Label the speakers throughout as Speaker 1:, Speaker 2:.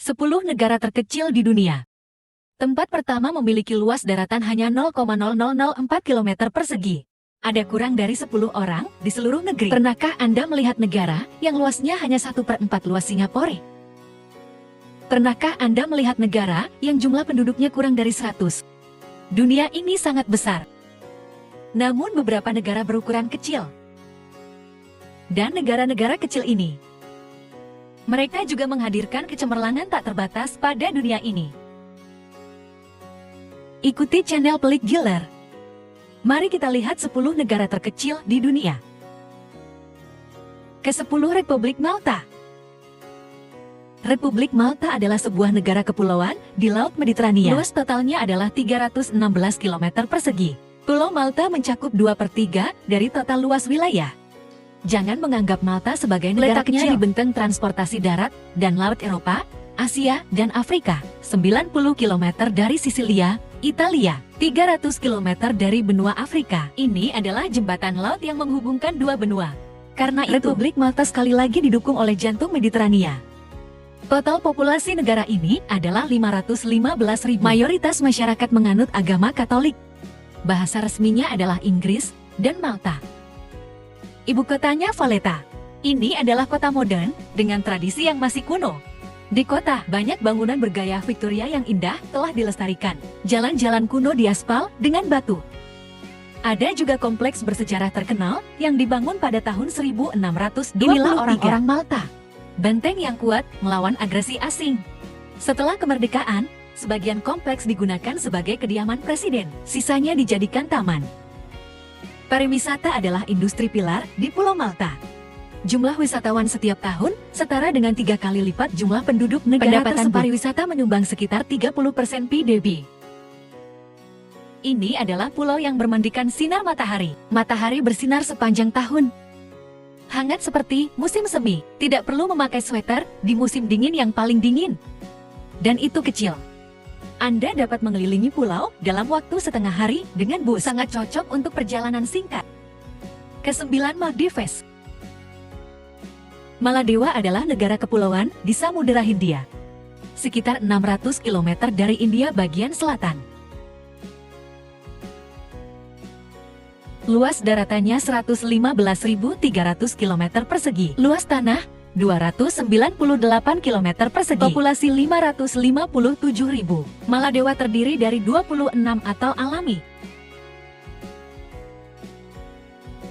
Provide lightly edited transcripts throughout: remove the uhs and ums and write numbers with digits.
Speaker 1: 10 negara terkecil di dunia. Tempat pertama memiliki luas daratan hanya 0,0004 km persegi. Ada kurang dari 10 orang di seluruh negeri. Pernahkah Anda melihat negara yang luasnya hanya 1/4 luas Singapura? Pernahkah Anda melihat negara yang jumlah penduduknya kurang dari 100? Dunia ini sangat besar. Namun beberapa negara berukuran kecil. Dan negara-negara kecil ini, mereka juga menghadirkan kecemerlangan tak terbatas pada dunia ini. Ikuti channel Pelik Giller. Mari kita lihat 10 negara terkecil di dunia. Ke-10, Republik Malta. Republik Malta adalah sebuah negara kepulauan di Laut Mediterania. Luas totalnya adalah 316 km persegi. Pulau Malta mencakup 2/3 dari total luas wilayah. Jangan menganggap Malta sebagai negara kecil. Letaknya di benteng transportasi darat dan laut Eropa, Asia, dan Afrika. 90 km dari Sisilia, Italia. 300 km dari benua Afrika. Ini adalah jembatan laut yang menghubungkan dua benua. Karena itu, Republik Malta sekali lagi didukung oleh jantung Mediterania. Total populasi negara ini adalah 515.000. Mayoritas masyarakat menganut agama Katolik. Bahasa resminya adalah Inggris dan Malta. Ibu kotanya Valletta. Ini adalah kota modern dengan tradisi yang masih kuno. Di kota, banyak bangunan bergaya Victoria yang indah telah dilestarikan. Jalan-jalan kuno diaspal dengan batu. Ada juga kompleks bersejarah terkenal yang dibangun pada tahun 1623. Inilah orang-orang Malta. Benteng yang kuat melawan agresi asing. Setelah kemerdekaan, sebagian kompleks digunakan sebagai kediaman presiden. Sisanya dijadikan taman. Pariwisata adalah industri pilar di Pulau Malta. Jumlah wisatawan setiap tahun setara dengan 3 kali lipat jumlah penduduk negara. Pendapatan pariwisata menyumbang sekitar 30% PDB. Ini adalah pulau yang bermandikan sinar matahari. Matahari bersinar sepanjang tahun. Hangat seperti musim semi, tidak perlu memakai sweater di musim dingin yang paling dingin. Dan itu kecil. Anda dapat mengelilingi pulau dalam waktu setengah hari dengan bus. Sangat cocok untuk perjalanan singkat. Ke-9, Maldives. Maladewa adalah negara kepulauan di Samudera Hindia. Sekitar 600 km dari India bagian selatan. Luas daratannya 115.300 km persegi. Luas tanah 298 km persegi. Populasi 557.000. Maladewa terdiri dari 26 atol alami.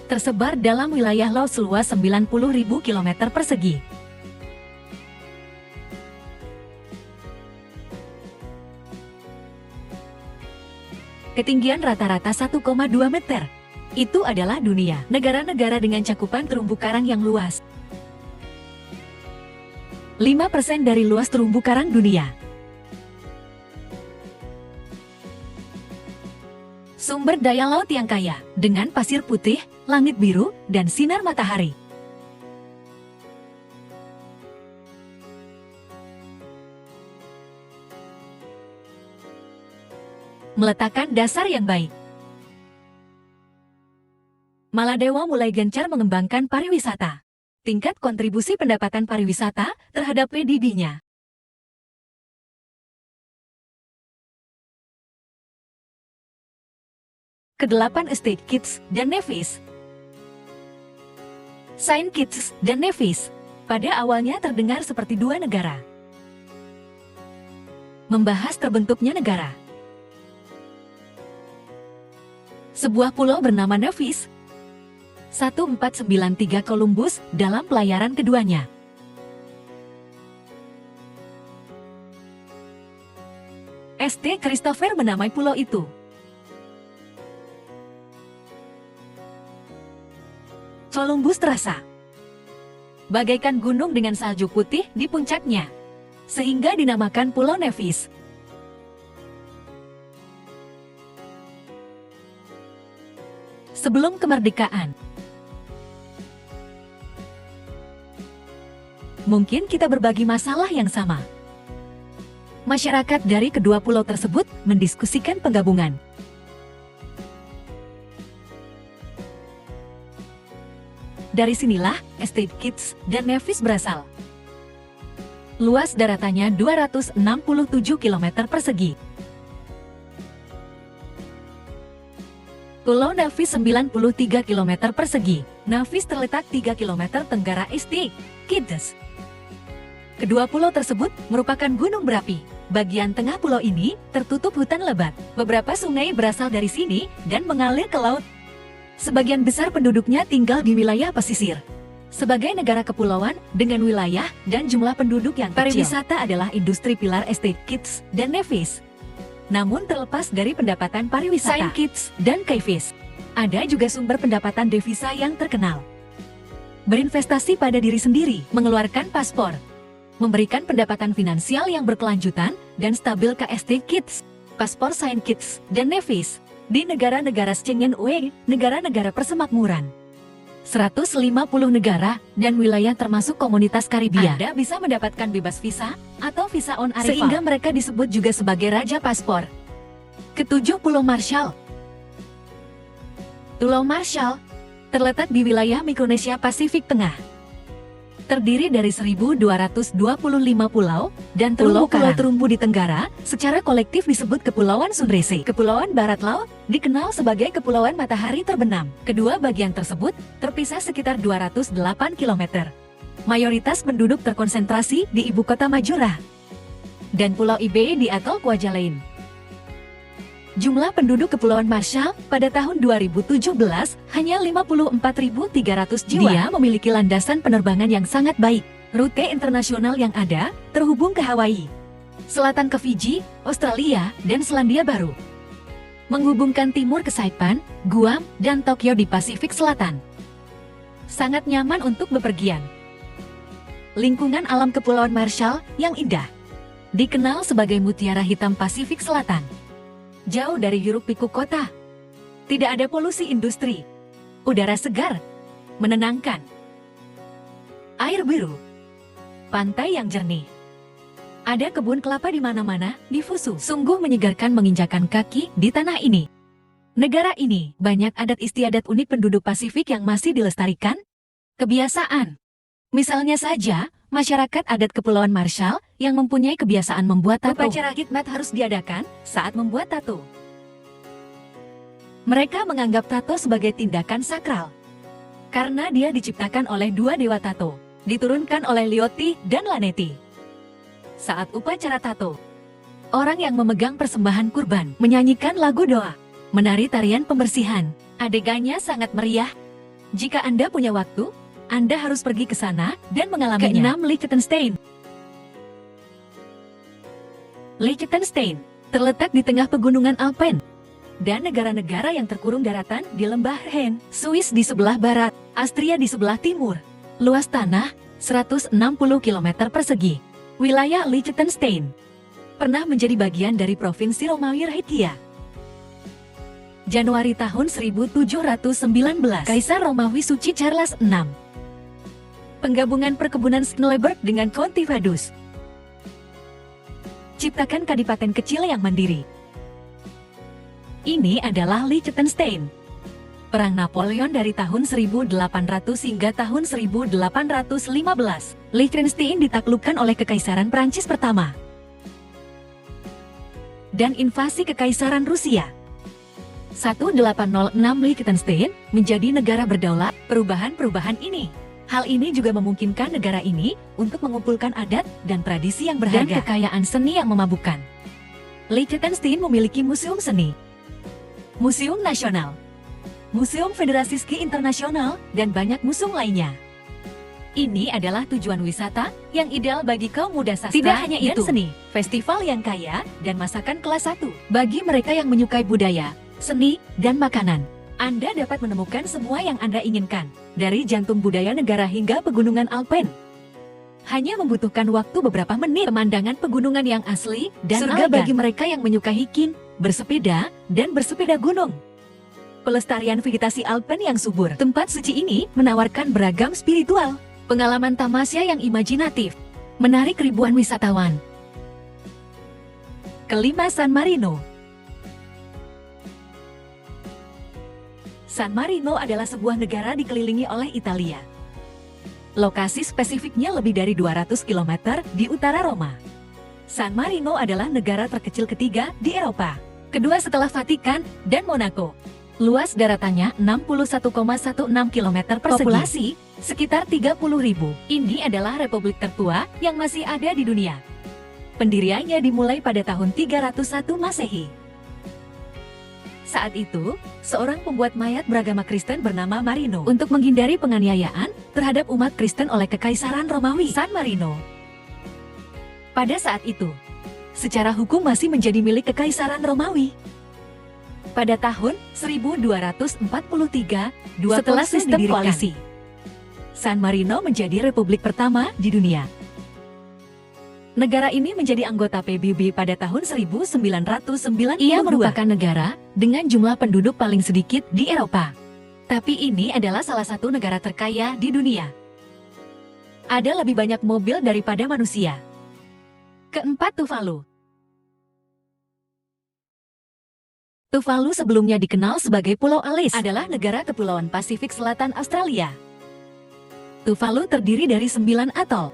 Speaker 1: Tersebar dalam wilayah laut seluas 90.000 km persegi. Ketinggian rata-rata 1,2 meter. Itu adalah dunia. Negara-negara dengan cakupan terumbu karang yang luas. 5% dari luas terumbu karang dunia. Sumber daya laut yang kaya, dengan pasir putih, langit biru, dan sinar matahari. Meletakkan dasar yang baik. Maladewa mulai gencar mengembangkan pariwisata. Tingkat kontribusi pendapatan pariwisata terhadap PDB-nya. Ke-8, St. Kitts dan Nevis. Saint Kitts dan Nevis pada awalnya terdengar seperti dua negara. Membahas terbentuknya negara. Sebuah pulau bernama Nevis. 1493 Columbus dalam pelayaran keduanya. St. Christopher menamai pulau itu. Columbus terasa bagaikan gunung dengan salju putih di puncaknya, sehingga dinamakan Pulau Nevis. Sebelum kemerdekaan, mungkin kita berbagi masalah yang sama. Masyarakat dari kedua pulau tersebut mendiskusikan penggabungan. Dari sinilah St. Kitts dan Nevis berasal. Luas daratannya 267 km persegi. Pulau Navis 93 km persegi. Navis terletak 3 km tenggara St. Kitts. Kedua pulau tersebut merupakan gunung berapi. Bagian tengah pulau ini tertutup hutan lebat. Beberapa sungai berasal dari sini dan mengalir ke laut. Sebagian besar penduduknya tinggal di wilayah pesisir. Sebagai negara kepulauan dengan wilayah dan jumlah penduduk yang kecil, pariwisata adalah industri pilar St. Kitts dan Nevis. Namun terlepas dari pendapatan pariwisata, St. Kitts dan Nevis, ada juga sumber pendapatan devisa yang terkenal. Berinvestasi pada diri sendiri, mengeluarkan paspor, memberikan pendapatan finansial yang berkelanjutan dan stabil ke St. Kitts, paspor St. Kitts dan Nevis, di negara-negara Schengen UE, negara-negara persemakmuran. 150 negara dan wilayah termasuk komunitas Karibia. Anda bisa mendapatkan bebas visa atau visa on arrival, sehingga mereka disebut juga sebagai Raja Paspor. Ketujuh, Pulau Marshall. Pulau Marshall terletak di wilayah Mikronesia Pasifik Tengah. Terdiri dari 1.225 pulau dan pulau-pulau terumbu di Tenggara, secara kolektif disebut Kepulauan Sulawesi. Kepulauan Barat Laut dikenal sebagai Kepulauan Matahari Terbenam. Kedua bagian tersebut terpisah sekitar 208 km. Mayoritas penduduk terkonsentrasi di ibu kota Majura dan Pulau Ibe di atol Kwajalein. Jumlah penduduk Kepulauan Marshall pada tahun 2017 hanya 54.300 jiwa. Dia memiliki landasan penerbangan yang sangat baik. Rute internasional yang ada terhubung ke Hawaii, selatan ke Fiji, Australia, dan Selandia Baru. Menghubungkan timur ke Saipan, Guam, dan Tokyo di Pasifik Selatan. Sangat nyaman untuk bepergian. Lingkungan alam Kepulauan Marshall yang indah dikenal sebagai Mutiara Hitam Pasifik Selatan. Jauh dari hiruk-pikuk kota. Tidak ada polusi industri. Udara segar, menenangkan. Air biru. Pantai yang jernih. Ada kebun kelapa di mana-mana, di Fusu. Sungguh menyegarkan menginjakan kaki di tanah ini. Negara ini banyak adat istiadat unik penduduk Pasifik yang masih dilestarikan. Kebiasaan. Misalnya saja, masyarakat adat Kepulauan Marshall yang mempunyai kebiasaan membuat tato. Upacara khidmat harus diadakan saat membuat tato. Mereka menganggap tato sebagai tindakan sakral. Karena dia diciptakan oleh dua dewa tato, diturunkan oleh Lioti dan Laneti. Saat upacara tato, orang yang memegang persembahan kurban menyanyikan lagu doa, menari tarian pembersihan. Adegannya sangat meriah. Jika Anda punya waktu, Anda harus pergi ke sana dan mengalaminya. Keenam, Liechtenstein. Liechtenstein terletak di tengah pegunungan Alpen dan negara-negara yang terkurung daratan di lembah Rhine. Swiss di sebelah barat, Austria di sebelah timur. Luas tanah 160 km persegi. Wilayah Liechtenstein pernah menjadi bagian dari Provinsi Romawi Rahytia. Januari tahun 1719, Kaisar Romawi Suci Charles VI. Penggabungan perkebunan Schneeberg dengan County Vaduz. Ciptakan kadipaten kecil yang mandiri. Ini adalah Liechtenstein. Perang Napoleon dari tahun 1800 hingga tahun 1815. Liechtenstein ditaklukkan oleh Kekaisaran Prancis pertama. Dan invasi Kekaisaran Rusia. 1806 Liechtenstein menjadi negara berdaulat. Perubahan-perubahan ini. Hal ini juga memungkinkan negara ini untuk mengumpulkan adat dan tradisi yang berharga dan kekayaan seni yang memabukkan. Liechtenstein memiliki museum seni, museum nasional, museum federasi ski internasional, dan banyak museum lainnya. Ini adalah tujuan wisata yang ideal bagi kaum muda sastra. Tidak hanya itu, seni, festival yang kaya, dan masakan kelas 1. Bagi mereka yang menyukai budaya, seni, dan makanan, Anda dapat menemukan semua yang Anda inginkan, dari jantung budaya negara hingga pegunungan Alpen. Hanya membutuhkan waktu beberapa menit. Pemandangan pegunungan yang asli dan surga bagi mereka yang menyukai hiking, bersepeda, dan bersepeda gunung. Pelestarian vegetasi Alpen yang subur. Tempat suci ini menawarkan beragam spiritual, pengalaman tamasya yang imajinatif, menarik ribuan wisatawan. Kelima, San Marino. San Marino adalah sebuah negara dikelilingi oleh Italia. Lokasi spesifiknya lebih dari 200 km di utara Roma. San Marino adalah negara terkecil ketiga di Eropa, kedua setelah Vatikan dan Monaco. Luas daratannya 61,16 km persegi. Populasi sekitar 30.000. Ini adalah republik tertua yang masih ada di dunia. Pendiriannya dimulai pada tahun 301 Masehi. Saat itu, seorang pembuat mayat beragama Kristen bernama Marino untuk menghindari penganiayaan terhadap umat Kristen oleh Kekaisaran Romawi San Marino. Pada saat itu, secara hukum masih menjadi milik Kekaisaran Romawi. Pada tahun 1243, setelah sistem koalisi, San Marino menjadi republik pertama di dunia. Negara ini menjadi anggota PBB pada tahun 1992. Ia merupakan negara dengan jumlah penduduk paling sedikit di Eropa. Tapi ini adalah salah satu negara terkaya di dunia. Ada lebih banyak mobil daripada manusia. Keempat, Tuvalu. Tuvalu sebelumnya dikenal sebagai Pulau Alice, adalah negara kepulauan Pasifik Selatan Australia. Tuvalu terdiri dari 9 atol.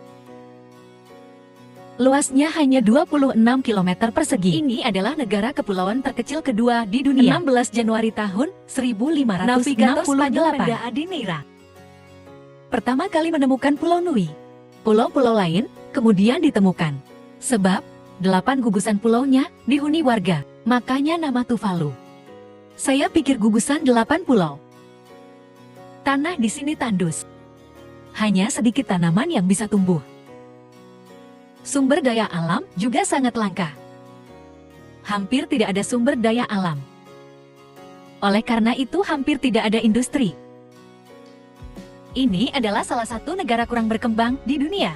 Speaker 1: Luasnya hanya 26 km persegi. Ini adalah negara kepulauan terkecil kedua di dunia. 16 Januari tahun 1568. Navigator Spanyol Adineira pertama kali menemukan Pulau Nui. Pulau-pulau lain kemudian ditemukan. Sebab 8 gugusan pulaunya dihuni warga, makanya nama Tuvalu. Saya pikir gugusan 8 pulau. Tanah di sini tandus. Hanya sedikit tanaman yang bisa tumbuh. Sumber daya alam juga sangat langka. Hampir tidak ada sumber daya alam. Oleh karena itu hampir tidak ada industri. Ini adalah salah satu negara kurang berkembang di dunia.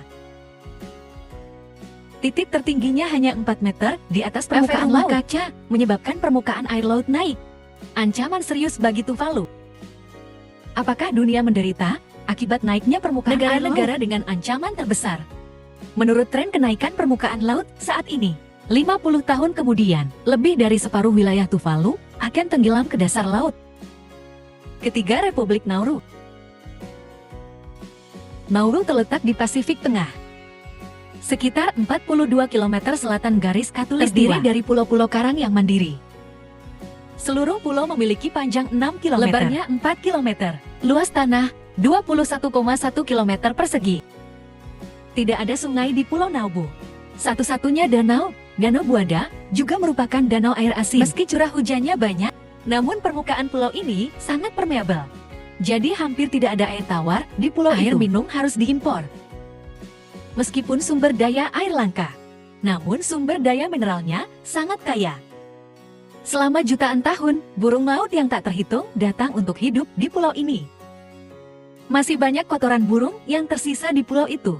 Speaker 1: Titik tertingginya hanya 4 meter di atas permukaan laut. Kaca menyebabkan permukaan air laut naik. Ancaman serius bagi Tuvalu. Apakah dunia menderita akibat naiknya permukaan air laut? Negara-negara dengan ancaman terbesar. Menurut tren kenaikan permukaan laut saat ini, 50 tahun kemudian, lebih dari separuh wilayah Tuvalu akan tenggelam ke dasar laut. Ketiga, Republik Nauru. Nauru terletak di Pasifik Tengah. Sekitar 42 km selatan garis Khatulistiwa, terdiri dari pulau-pulau karang yang mandiri. Seluruh pulau memiliki panjang 6 km, lebarnya 4 km, luas tanah 21,1 km persegi. Tidak ada sungai di Pulau Nauru. Satu-satunya danau, Danau Buada, juga merupakan danau air asin. Meski curah hujannya banyak, namun permukaan pulau ini sangat permeabel. Jadi hampir tidak ada air tawar di pulau itu. Air minum harus diimpor. Meskipun sumber daya air langka, namun sumber daya mineralnya sangat kaya. Selama jutaan tahun, burung laut yang tak terhitung datang untuk hidup di pulau ini. Masih banyak kotoran burung yang tersisa di pulau itu.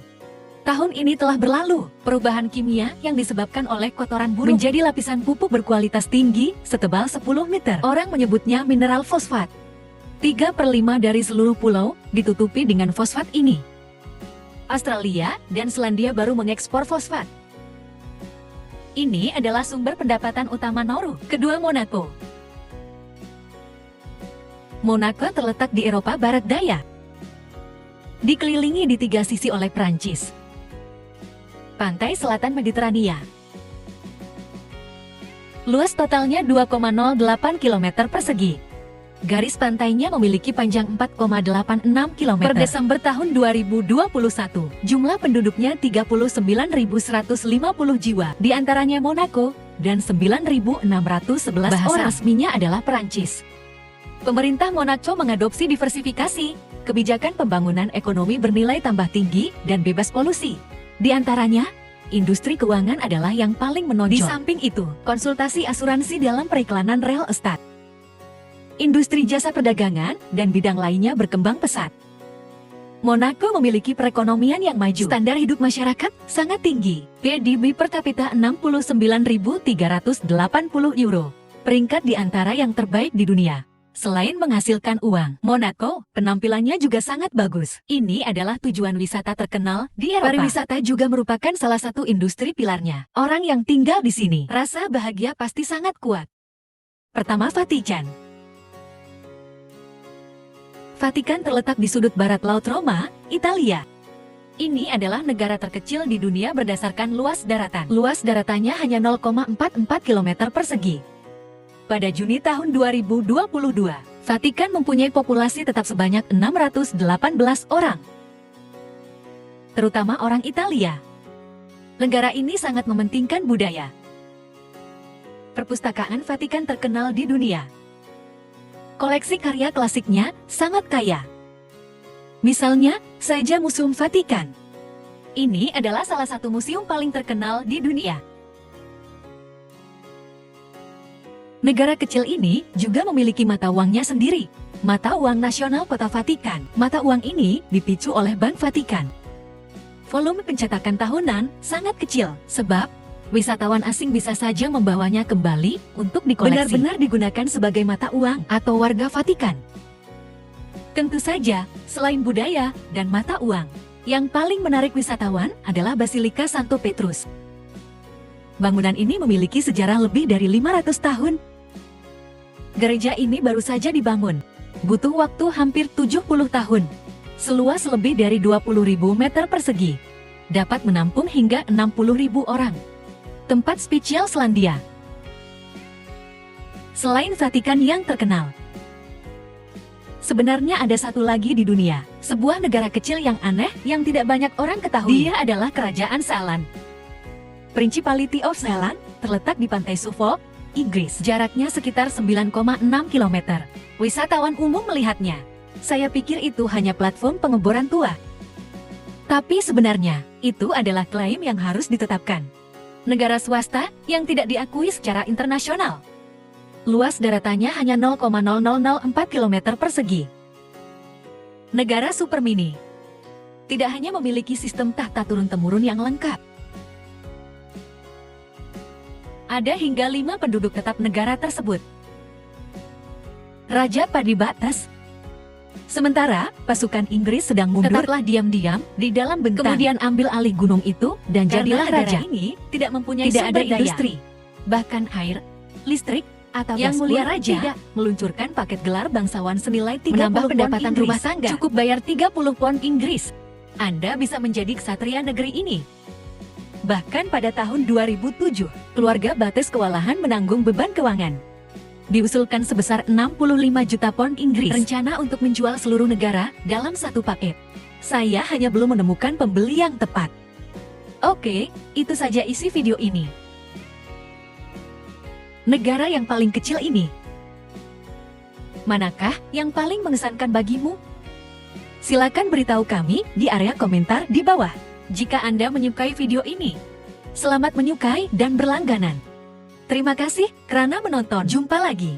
Speaker 1: Tahun ini telah berlalu, perubahan kimia yang disebabkan oleh kotoran burung menjadi lapisan pupuk berkualitas tinggi setebal 10 meter. Orang menyebutnya mineral fosfat. 3/5 dari seluruh pulau ditutupi dengan fosfat ini. Australia dan Selandia Baru mengekspor fosfat. Ini adalah sumber pendapatan utama Nauru. Kedua, Monaco. Monaco terletak di Eropa Barat Daya. Dikelilingi di 3 sisi oleh Prancis. Pantai selatan Mediterania. Luas totalnya 2,08 km persegi. Garis pantainya memiliki panjang 4,86 km. Per Desember tahun 2021, jumlah penduduknya 39.150 jiwa. Di antaranya Monaco dan 9.611 bahasa orang. Resminya adalah Perancis. Pemerintah Monaco mengadopsi diversifikasi, kebijakan pembangunan ekonomi bernilai tambah tinggi dan bebas polusi. Di antaranya, industri keuangan adalah yang paling menonjol. Di samping itu, konsultasi asuransi dalam periklanan real estate, industri jasa perdagangan, dan bidang lainnya berkembang pesat. Monaco memiliki perekonomian yang maju. Standar hidup masyarakat sangat tinggi. PDB per kapita 69.380 euro. Peringkat di antara yang terbaik di dunia. Selain menghasilkan uang, Monaco penampilannya juga sangat bagus. Ini adalah tujuan wisata terkenal di Eropa. Pariwisata juga merupakan salah satu industri pilarnya. Orang yang tinggal di sini, rasa bahagia pasti sangat kuat. Pertama, Vatikan. Vatikan terletak di sudut barat Laut Roma, Italia. Ini adalah negara terkecil di dunia berdasarkan luas daratan. Luas daratannya hanya 0,44 km persegi. Pada Juni tahun 2022, Vatikan mempunyai populasi tetap sebanyak 618 orang. Terutama orang Italia. Negara ini sangat mementingkan budaya. Perpustakaan Vatikan terkenal di dunia. Koleksi karya klasiknya sangat kaya. Misalnya, saja Museum Vatikan. Ini adalah salah satu museum paling terkenal di dunia. Negara kecil ini juga memiliki mata uangnya sendiri, mata uang nasional kota Vatikan. Mata uang ini dipicu oleh Bank Vatikan. Volume pencetakan tahunan sangat kecil, sebab wisatawan asing bisa saja membawanya kembali untuk dikoleksi. Benar-benar digunakan sebagai mata uang atau warga Vatikan. Tentu saja, selain budaya dan mata uang, yang paling menarik wisatawan adalah Basilika Santo Petrus. Bangunan ini memiliki sejarah lebih dari 500 tahun. Gereja ini baru saja dibangun. Butuh waktu hampir 70 tahun. Seluas lebih dari 20.000 meter persegi. Dapat menampung hingga 60.000 orang. Tempat spesial Selandia. Selain Vatikan yang terkenal, sebenarnya ada satu lagi di dunia, sebuah negara kecil yang aneh yang tidak banyak orang ketahui. Dia adalah Kerajaan Sealand. Principality of Sealand terletak di pantai Suffolk, Inggris. Jaraknya sekitar 9,6 km. Wisatawan umum melihatnya. Saya pikir itu hanya platform pengeboran tua. Tapi sebenarnya, itu adalah klaim yang harus ditetapkan. Negara swasta yang tidak diakui secara internasional. Luas daratannya hanya 0,0004 km persegi. Negara super mini. Tidak hanya memiliki sistem tahta turun-temurun yang lengkap. Ada hingga 5 penduduk tetap negara tersebut. Raja Padibatas. Sementara, pasukan Inggris sedang mundur. Tetaplah diam-diam di dalam bentang. Kemudian ambil alih gunung itu dan jadilah raja. Ini tidak mempunyai sumber daya. Industri. Bahkan air, listrik, atau yang mulia raja tidak meluncurkan paket gelar bangsawan senilai 30 menambah pendapatan rumah tangga. Cukup bayar 30 pound Inggris. Anda bisa menjadi ksatria negeri ini. Bahkan pada tahun 2007, keluarga Bates kewalahan menanggung beban keuangan. Diusulkan sebesar 65 juta pound Inggris. Rencana untuk menjual seluruh negara dalam satu paket. Saya hanya belum menemukan pembeli yang tepat. Oke, itu saja isi video ini. Negara yang paling kecil ini, manakah yang paling mengesankan bagimu? Silakan beritahu kami di area komentar di bawah. Jika Anda menyukai video ini, selamat menyukai dan berlangganan. Terima kasih karena menonton. Jumpa lagi.